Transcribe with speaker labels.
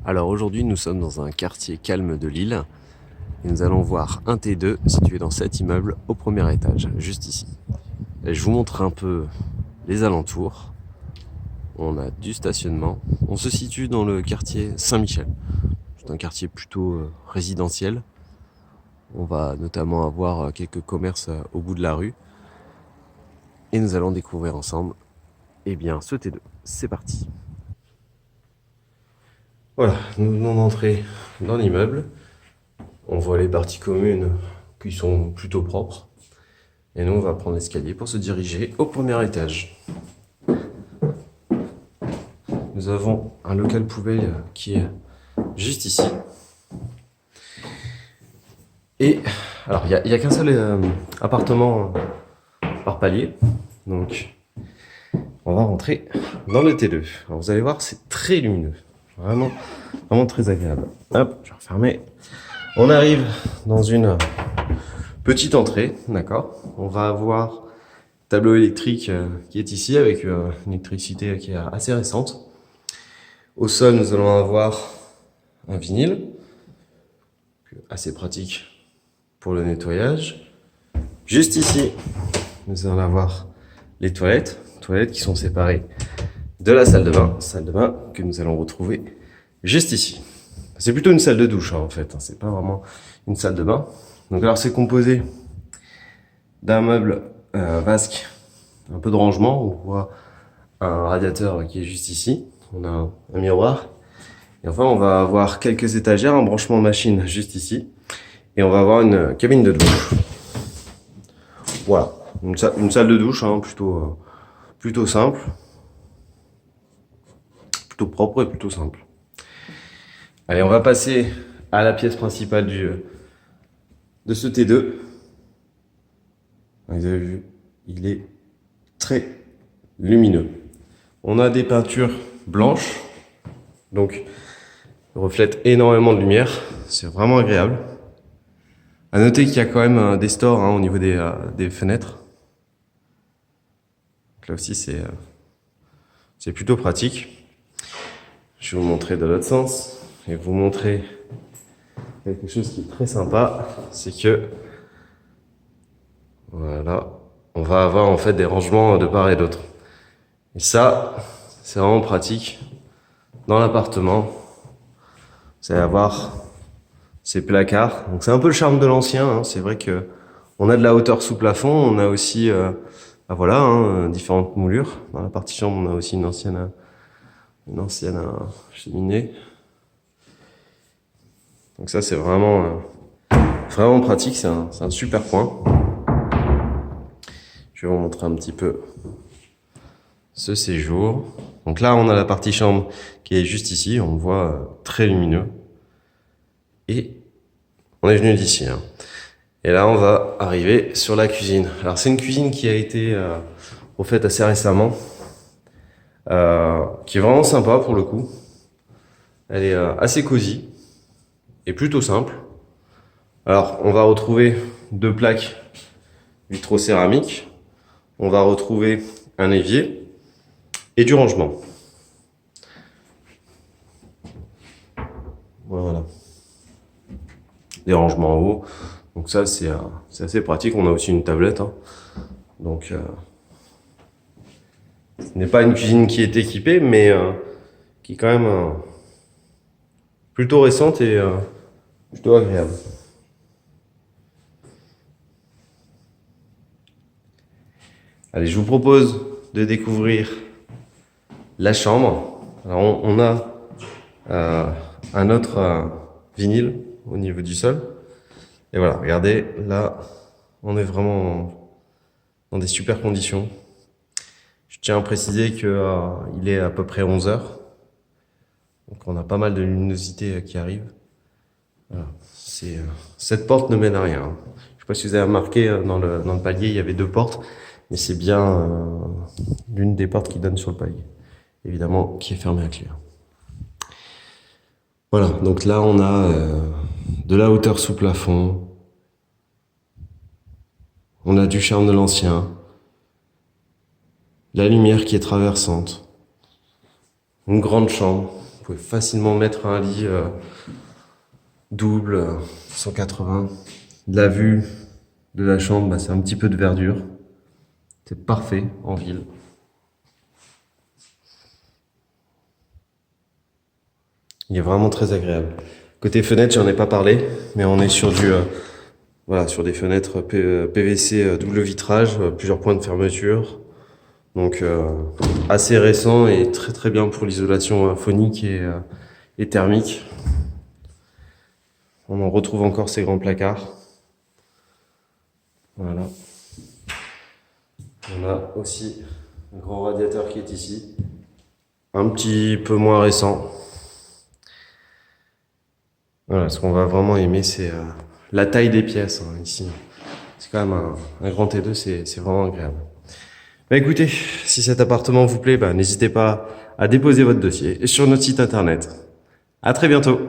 Speaker 1: Alors aujourd'hui, nous sommes dans un quartier calme de Lille et nous allons voir un T2 situé dans cet immeuble au premier étage, juste ici. Et je vous montre un peu les alentours. On a du stationnement. On se situe dans le quartier Saint-Michel. C'est un quartier plutôt résidentiel. On va notamment avoir quelques commerces au bout de la rue. Et nous allons découvrir ensemble ce T2. C'est parti. Voilà, nous venons d'entrer dans l'immeuble. On voit les parties communes qui sont plutôt propres. Et nous, on va prendre l'escalier pour se diriger au premier étage. Nous avons un local poubelle qui est juste ici. Et alors, il n'y a qu'un seul appartement par palier. Donc, on va rentrer dans le T2. Alors, vous allez voir, c'est très lumineux. Vraiment, vraiment très agréable. Hop, je vais refermer. On arrive dans une petite entrée, d'accord. On va avoir tableau électrique qui est ici avec une électricité qui est assez récente. Au sol, nous allons avoir un vinyle, assez pratique pour le nettoyage. Juste ici, nous allons avoir les toilettes qui sont séparées de la salle de bain que nous allons retrouver juste ici. C'est plutôt une salle de douche en fait, c'est pas vraiment une salle de bain. Donc alors c'est composé d'un meuble vasque, un peu de rangement. On voit un radiateur qui est juste ici. On a un miroir. Et enfin, on va avoir quelques étagères, un branchement de machine juste ici. Et on va avoir une cabine de douche. Voilà, une salle de douche plutôt simple. Plutôt propre et plutôt simple. Allez, on va passer à la pièce principale de ce T2. Vous avez vu, il est très lumineux. On a des peintures blanches, donc reflète énormément de lumière. C'est vraiment agréable. À noter qu'il y a quand même des stores au niveau des fenêtres. Donc là aussi, c'est plutôt pratique. Je vais vous montrer de l'autre sens et vous montrer quelque chose qui est très sympa. C'est que, voilà, on va avoir en fait des rangements de part et d'autre. Et ça, c'est vraiment pratique. Dans l'appartement, vous allez avoir ces placards. Donc c'est un peu le charme de l'ancien. C'est vrai que on a de la hauteur sous plafond. On a aussi, différentes moulures. Dans la partie chambre, on a aussi une ancienne cheminée. Donc ça, c'est vraiment pratique. C'est un super point. Je vais vous montrer un petit peu ce séjour. Donc là, on a la partie chambre qui est juste ici. On le voit très lumineux. Et on est venu d'ici. Et là, on va arriver sur la cuisine. Alors, c'est une cuisine qui a été refaite assez récemment, qui est vraiment sympa pour le coup. Elle est assez cosy et plutôt simple. Alors, on va retrouver deux plaques vitrocéramiques. On va retrouver un évier et du rangement. Voilà. Des rangements en haut. Donc ça, c'est assez pratique. On a aussi une tablette. Donc, ce n'est pas une cuisine qui est équipée, mais qui est quand même plutôt récente et plutôt agréable. Allez, je vous propose de découvrir la chambre. Alors, on a un autre vinyle au niveau du sol. Et voilà, regardez, là, on est vraiment dans des super conditions. Je tiens à préciser qu'il est à peu près 11 heures. Donc on a pas mal de luminosité qui arrive. Voilà. Cette porte ne mène à rien. Je ne sais pas si vous avez remarqué, dans le palier, il y avait deux portes. Mais c'est bien l'une des portes qui donne sur le palier. Évidemment, qui est fermée à clé. Voilà, donc là on a de la hauteur sous plafond. On a du charme de l'ancien. La lumière qui est traversante. Une grande chambre, Vous pouvez facilement mettre un lit double, 180. De la vue de la chambre, bah, c'est un petit peu de verdure. C'est parfait en ville. Il est vraiment très agréable. Côté fenêtre, j'en ai pas parlé, mais on est sur du voilà, sur des fenêtres PVC double vitrage, plusieurs points de fermeture. Donc assez récent et très très bien pour l'isolation phonique et thermique. On en retrouve encore ces grands placards. Voilà. On a aussi un grand radiateur qui est ici. Un petit peu moins récent. Voilà, ce qu'on va vraiment aimer, c'est la taille des pièces hein, ici. C'est quand même un grand T2, c'est vraiment agréable. Bah écoutez, si cet appartement vous plaît, bah, n'hésitez pas à déposer votre dossier sur notre site internet. À très bientôt.